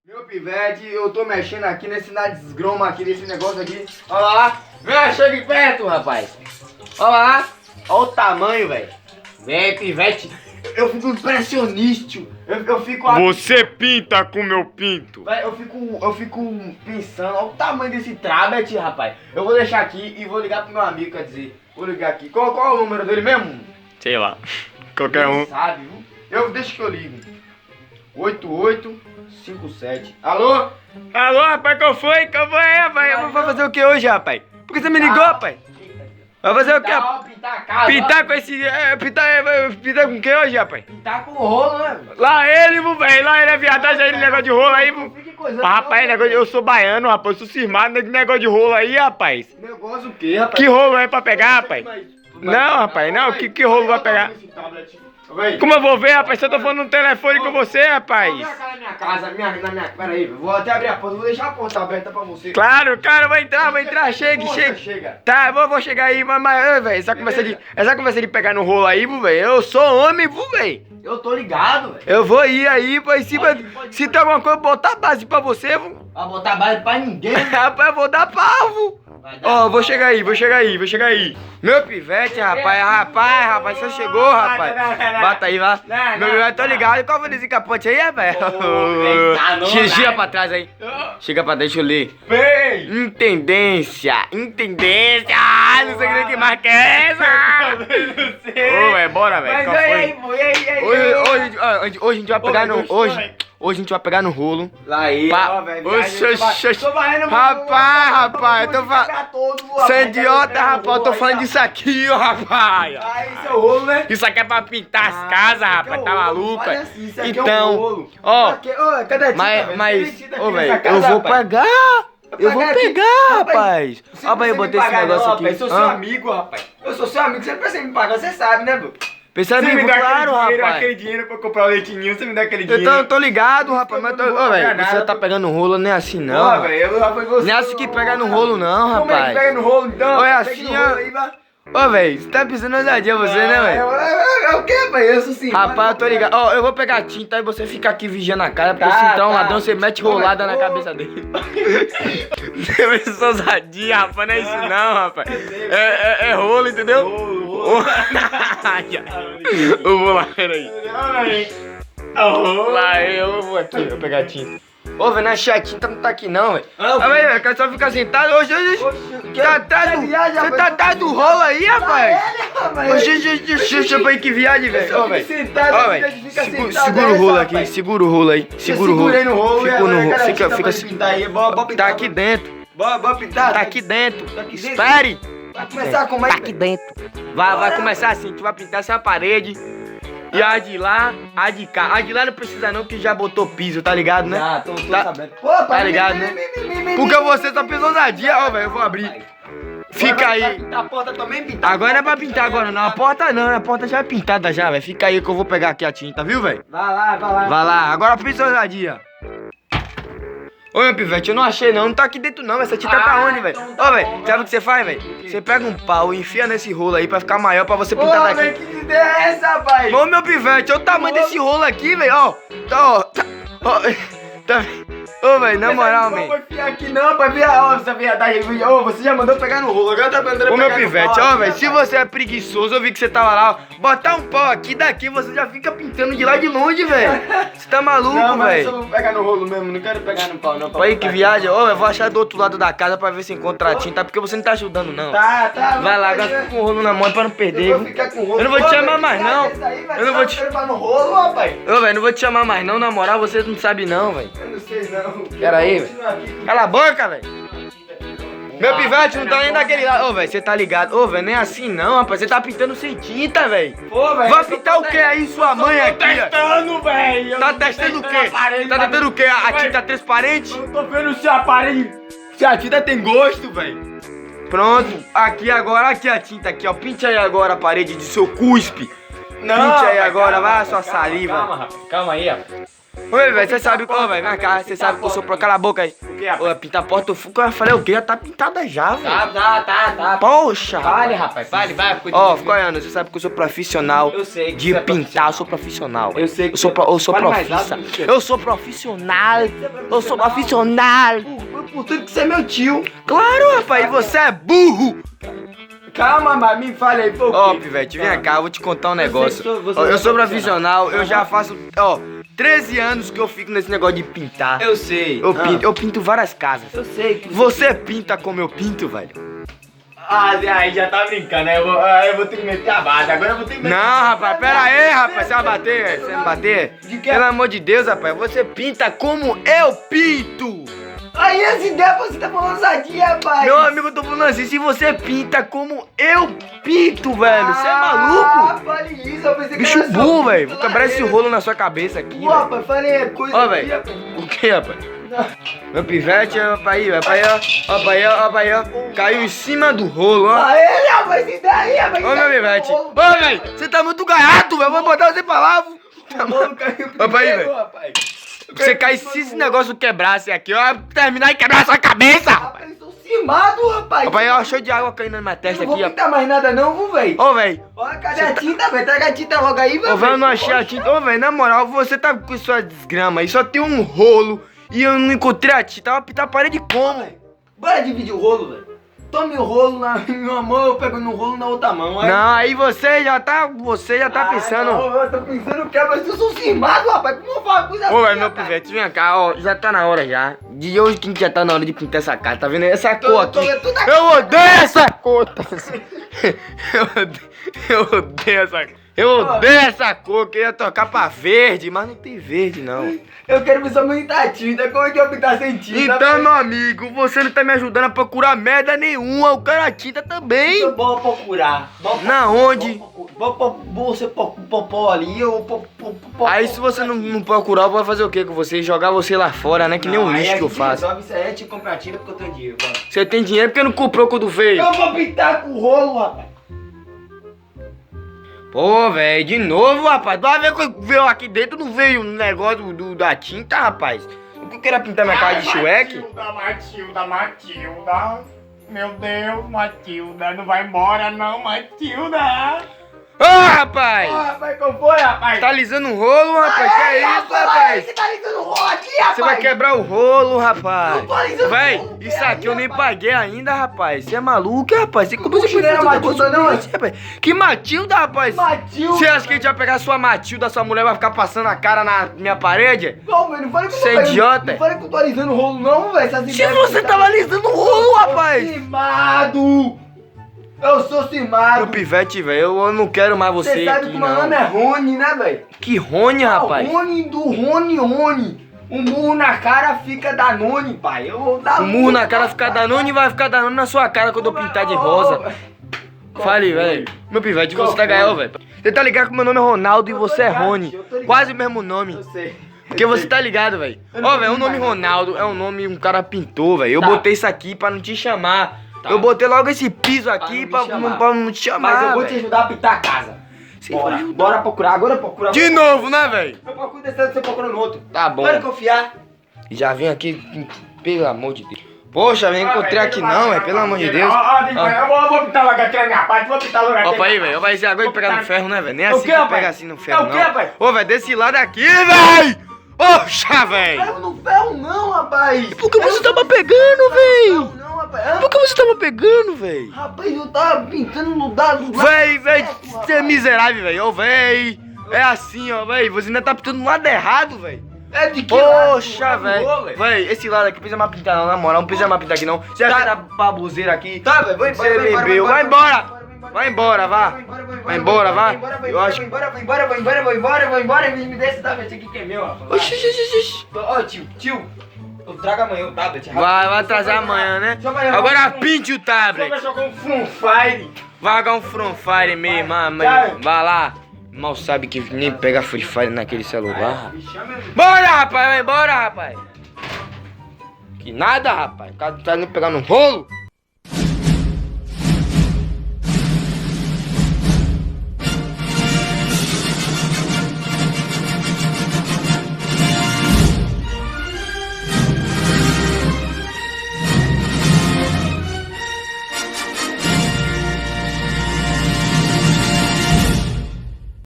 Meu pivete, eu tô mexendo aqui na desgroma aqui desse negócio aqui. Olha lá. Vem, chega perto, rapaz. Olha lá. Olha o tamanho, velho. Vem, pivete. Eu fico impressionista. Eu fico... Você pinta com meu pinto. Véi, eu fico pensando, olha o tamanho desse tablet, rapaz. Eu vou deixar aqui e vou ligar pro meu amigo, quer dizer, vou ligar aqui. Qual é o número dele mesmo? Sei lá. Qualquer um. Sabe, viu? Deixa que eu ligo. 8857. Alô? Alô, rapaz, qual foi? Qual foi, rapaz? Vai fazer o que hoje, rapaz? Por que você me ligou, rapaz? Vai fazer o quê? Pintar a casa. Pintar com esse... pintar com o que hoje, rapaz? Pintar com o rolo, né? Lá ele, velho. Lá ele é viadagem aí, negócio de rolo aí, Fique coisando. rapaz, negócio eu sou baiano, rapaz. Eu sou cismado nesse negócio de rolo aí, rapaz. Negócio o quê, rapaz? Que rolo é pra pegar, rapaz? Não, rapaz, não. Que rolo vai pegar? Como eu vou ver, rapaz? Se eu tô falando no telefone com você, rapaz. Vem cá na minha casa, pera aí, vou até abrir a porta, vou deixar a porta aberta pra você. Claro, cara, vai entrar, chega. Tá, eu vou chegar aí, mas velho, essa conversa de pegar no rolo aí, velho, eu sou homem, velho. Eu tô ligado, velho. Eu vou ir aí, pô, se tem alguma coisa, botar base pra você, Vai botar base pra ninguém. rapaz, eu vou dar pau, Ó, vou chegar aí. Meu pivete, rapaz, você chegou, rapaz. Bata aí, vai. Meu pivete, tô ligado. Qual foi esse capote aí, rapaz? Chega pra trás aí. Chega pra deixa eu ler. Intendência. Não sei o que mais que é essa. Ô, velho, bora, velho. Qual foi? Hoje a gente vai pegar no... Hoje a gente vai pegar no rolo. Lá aí, ó, velho. Rapaz, eu tô falando. Você é idiota, rapaz. Eu tô falando disso aqui, ó, rapaz. Aí, seu rolo, né? Isso aqui é pra pintar as casas, rapaz. Tá maluco? Então, ó. Cadê a Mas, ô, velho, eu vou pagar. Eu vou pegar, rapaz. Ó, eu botei esse negócio aqui. Eu sou seu amigo, rapaz. Eu sou seu amigo. Você não precisa me pagar, você sabe, né, bro? Pensa amigo, claro, rapaz. Aquele dinheiro pra comprar o leitinho, você me dá aquele dinheiro. Eu tô ligado, rapaz, mas ô, velho, você tá pegando no rolo, não é assim não. Ó, velho, não é assim que pega no rolo não, rapaz. Como é que pega no rolo, então? Ou é assim, ó. Ô, velho, você tá pensando ousadia você, né, velho? É o que, velho? Eu sou sim. Rapaz, eu tô ligado. Ó, eu vou pegar tinta e você fica aqui vigiando a cara, porque se entrar um ladrão, você mete rolada na cabeça dele. Você pensa ousadia, rapaz, não é isso não, rapaz. É rolo, entendeu? Rolo. Eu vou lá, peraí. Lá eu vou aqui, vou pegar tinta. Ô, velho, não achei a tinta, não tá aqui não, velho. Velho, quer só ficar sentado? Hoje, tá atrás do rolo aí, rapaz? Deixa eu ver que viagem, velho. Ó, velho. Segura o rolo aqui, segura o rolo aí. Segura o rolo. Segurei no rolo, Fica assim. Tá aqui dentro. Bora pintar. Tá aqui dentro. Espere. Vai começar como é que... Tá aqui dentro. Vai começar assim, a gente vai pintar essa parede. E a de lá, a de cá. A de lá não precisa não, que já botou piso, tá ligado, né? Já, tô sabendo. Tá ligado, né? Porque você só fez ousadia, ó, velho, eu vou abrir. Fica aí. A porta também pintar. Agora não é pra pintar agora não, a porta não, a porta já é pintada já, velho. Fica aí que eu vou pegar aqui a tinta, viu, velho? Vai lá. Vai lá, agora pensa ousadia. Ô, meu pivete, eu não achei não tá aqui dentro não, essa tinta tá onde, velho? Ô, velho, sabe o que você faz, velho? Você pega um pau e enfia nesse rolo aí pra ficar maior pra você pintar daqui. Ô, que ideia é essa, rapaz? Ô, meu pivete, olha o tamanho desse rolo aqui, velho, ó. Tá, ô, velho, na moral, velho. Não vou enfiar aqui não, pra virar essa viadagem. Ô, você já mandou pegar no rolo, agora tá mandando pegar no meu pivete, ó, velho, se você é preguiçoso, eu vi que você tava lá, ó. Botar um pau aqui, daqui, você já fica pintando de lá de longe, velho. Você tá maluco, velho? Não, mas eu vou pegar no rolo mesmo, não quero pegar no pau, não. Olha aí que viagem, ó, eu vou achar do outro lado da casa pra ver se encontra a tinta, porque você não tá ajudando, não. Tá. Vai lá, agora fica com o rolo na mão pra não perder. Eu vou ficar com o rolo. Eu não vou te chamar mais, não. Eu não vou te chamar no rolo, rapaz. Ô, velho, não vou te chamar mais, não, na moral, você não sabe, não, velho. Eu não sei, não. Pera aí, velho. Cala a boca, velho. Meu pivete não tá nem daquele lado. Ô, velho, você tá ligado? Ô, velho, nem assim não, rapaz. Você tá pintando sem tinta, velho. Ô, velho. Vai pintar o que aí, sua mãe aqui? Tô testando, velho. Tá testando o quê? Tá tentando o quê? A tinta transparente? Eu tô vendo se a parede... Se a tinta tem gosto, velho. Pronto. Aqui agora, aqui a tinta aqui, ó. Pinte aí agora a parede de seu cuspe. Pinte aí rapaz, agora, calma, vai a sua rapaz, calma, saliva. Calma, rapaz. Calma aí, rapaz. Oi, velho, você sabe que. Ô, velho, vem cá, você sabe que eu sou pro. Cala a boca aí. O que, rapaz? Ô, pintar a porta, eu falei o quê? Já tá pintada já, velho. Tá. Poxa! Fale, rapaz, fale, vai. Ó, ficou olhando, você sabe que eu sou profissional Eu sei que de você é pintar, eu sou profissional. Eu sei que Eu sou, você- eu sou Fale mais profissa. alto, Michel. Eu sou profissional. Eu sou profissional. Por tudo que você é meu tio. Claro, rapaz, você é burro. Calma, mas me fale aí, pô. Ó, Pivete, vem cá, eu vou te contar um negócio. você Ó, é eu sou profissional. profissional, eu já faço, ó, 13 anos que eu fico nesse negócio de pintar. Eu sei. Eu pinto várias casas. Eu sei que Você pinta como eu pinto, velho? aí já tá brincando, né? Eu vou ter que meter a base. Agora eu vou ter que meter Não, rapaz, pera aí, rapaz, você vai bater, velho? Você vai me bater? De que? Pelo amor de Deus, rapaz, você pinta como eu pinto. Aí essa ideia você tá falando ousadia, rapaz. Meu amigo, eu tô falando assim, se você pinta como eu pinto, velho, você é Ah, maluco? fale isso, eu pensei que Bicho era só burro, pinto velho, vou na quebrar esse rede. rolo na sua cabeça aqui, Pô, velho. rapaz, falei coisa Ó, aqui, velho, rapaz. o que, rapaz? Meu pivete, ó, pra aí, ó, caiu em cima do rolo, ó. Aê, rapaz, e daí, rapaz? Ô, meu pivete, ô, velho, você tá muito gaiato, velho, vou botar você pra lá, O bolo caiu Ó, pra aí, primeiro, velho. rapaz. Você cai se esse negócio quebrasse aqui, ó, terminar e quebrar a sua cabeça, rapaz. Rapaz, eu sou cimado, rapaz. Rapaz, ó, cheio de água caindo na minha Eu testa não vou aqui, ó. pintar mais nada não, viu, velho? Ô, velho, Olha, cadê a tinta, velho? Traga a tinta logo aí, velho. ô, velho, eu não achei a tinta. Ô, velho, na moral, você tá com sua desgrama aí, só tem um rolo e eu não encontrei a tinta. Tava pintar a parede como? Bora dividir o rolo, velho. Tome o rolo na minha mão, eu pego no rolo na outra mão. Aí... Não, aí você já tá pensando. Não, eu tô pensando que mas eu sou cimado, rapaz. Como eu falo coisa Ô, velho, assim, meu rapaz? pivete, vem cá, ó, já tá na hora já. De hoje que já tá na hora de pintar essa cara, tá vendo? Essa cor aqui. Eu odeio essa cor. Eu odeio essa cor. Eu odeio essa cor, queria tocar pra verde, mas não tem verde, não. Eu quero ver só muita tinta. Como é que eu pintar sem tinta? Então, meu amigo, você não tá me ajudando a procurar merda nenhuma. Eu quero a tinta também. Eu vou procurar. Na onde? Você popó ali, eu popó. Aí se você não procurar, eu vou fazer o que com você? Jogar você lá fora, né? Que nem um lixo que eu faço. Resolve isso aí, a gente compra tinta porque eu tenho dinheiro, mano. Você tem dinheiro porque não comprou quando veio. Eu vou pintar com o rolo, rapaz. Pô, velho, de novo, rapaz. Toda vez que veio aqui dentro, não veio um negócio da tinta, rapaz. Eu queria pintar minha cara de Shrek. Matilda. Meu Deus, Matilda, não vai embora não, Matilda. Ô, rapaz! Rapaz, como foi, rapaz? Tá alisando um rolo, rapaz? Que é isso, rapaz? Você tá ligando o rolo aqui, rapaz? Você vai quebrar o rolo, rapaz. Eu tô alisando o Véi, rolo, isso pera aqui eu aí, nem rapaz. paguei ainda, rapaz. Você é maluco, rapaz? Você como você não era Matilda, não, rapaz? Que Matilda, rapaz? Matilda. Você acha que a gente vai pegar sua Matilda, sua mulher vai ficar passando a cara na minha parede? Não, velho, não falei que eu Você é tô- idiota. Não falei que eu tô alisando o rolo, não, velho. Essas Se ideias você que tava alisando o rolo, rapaz! Cimado! Eu sou Meu cimado! pivete, velho, eu não quero mais você Você sabe aqui, que o meu nome não. é Rony, né, velho? Que Rony, rapaz? Rony do Rony. Um murro na cara fica Danone, pai. Eu vou dar O murro na cara fica Danone e vai ficar Danone na sua cara quando eu pintar de rosa. Fale, velho. Meu pivete, Qual você tá foi? ganhando, velho. Você tá ligado que meu nome é Ronaldo e Eu tô você é ligado, Rony. eu tô ligado. Quase o mesmo nome. Eu sei. Porque você tá ligado, velho. Eu não Ó, velho, o tô nome ligado. Ronaldo é um nome um cara pintou, velho. Eu Tá. botei isso aqui pra não te chamar. Tá. Eu botei logo esse piso aqui Pra não me chamar. pra não te chamar, Mas eu vou te velho. ajudar a pintar a casa. Você Bora, vai ajudar. bora procurar, agora procura. De novo, né, velho? Eu procuro desse lado, você procura no outro. Tá bom. Pode confiar. Já vim aqui, pelo amor de Deus. Poxa, velho, encontrei aqui não, velho, pelo amor de Deus. Eu vou pintar logo aqui na minha parte, vou pintar logo aqui. Opa aí, velho, vai ser agora de pegar no ferro, né, velho? Nem É o assim quê, que rapaz? pega assim no ferro, É o quê, não. rapaz? Ô, velho, desse lado aqui, velho! Poxa, velho! Ferro no ferro não, rapaz. Por que você tava pegando, velho? Ferro não, rapaz. Hã? Por que você tava pegando, velho? Rapaz, eu tava pintando no dado. Véi, você é miserável, velho. Ô, véi. É assim, ó, véi. Você ainda tá pintando no lado errado, velho. É de que lado? Poxa, velho. Véi, esse lado aqui não precisa mais pintar, não, na moral. Não precisa mais pintar aqui, não. Você vai pintar baboseira aqui. Tá, velho, vai Você bebeu. Vai embora. Vai embora, vá. Vai embora, vá. Eu acho que. Vai embora, me dê esse tablet aqui que é meu, rapaz. Oxi, oxi, oxi. Ó, tio, eu trago amanhã o tablet. Vai trazer amanhã, né? Agora pinte o tablet. Só com Free Fire. Vai jogar um Free Fire mesmo, vai lá. Mal sabe que nem pega Free Fire naquele celular. Bora, rapaz, vai embora, rapaz. Que nada, rapaz. O cara tá indo pegar no rolo.